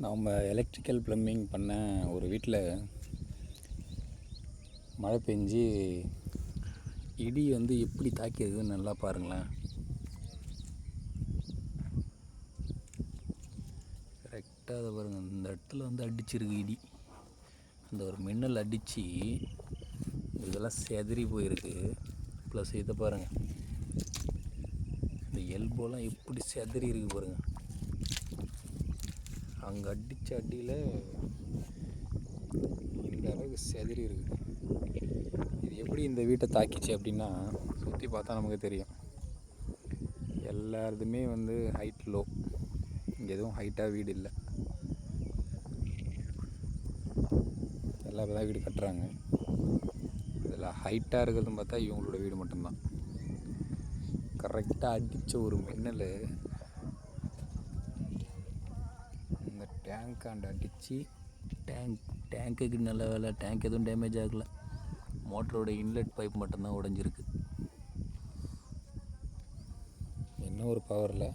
நம்ம electrical plumbing பண்ண ஒரு வீட்டில் மழை பெஞ்சு இடி வந்து எப்படி தாக்கியிருக்குன்னு நல்லா பாருங்களேன். கரெக்டாக அதை பாருங்கள், இந்த இடத்துல வந்து அடிச்சிருக்கு இடி. அந்த ஒரு மின்னல் அடித்து இதெல்லாம் செதறி போயிருக்கு. ப்ளஸ் இதை பாருங்கள், இந்த எல்போலாம் எப்படி செதறி இருக்குது பாருங்கள். அங்கே அடித்த அடியில் இந்த அளவுக்கு செதறி இருக்குது. இது எப்படி இந்த வீட்டை தாக்கிச்சு அப்படின்னா, சுற்றி பார்த்தா நமக்கு தெரியும். எல்லாருதுமே வந்து ஹைட் லோ, எதுவும் ஹைட்டாக வீடு இல்லை. எல்லாம் இப்போ தான் வீடு கட்டுறாங்க. இதில் ஹைட்டாக இருக்கிறதுன்னு பார்த்தா இவங்களோட வீடு மட்டும்தான். கரெக்டாக அடித்த ஒரு மின்னல் இந்த டேங்காண்ட அடித்து டேங்க்குக்கு நல்ல வேலை, டேங்க் எதுவும் டேமேஜ் ஆகலை. மோட்டரோட இன்லெட் பைப் மட்டும்தான் உடஞ்சிருக்கு. என்ன ஒரு பவரில்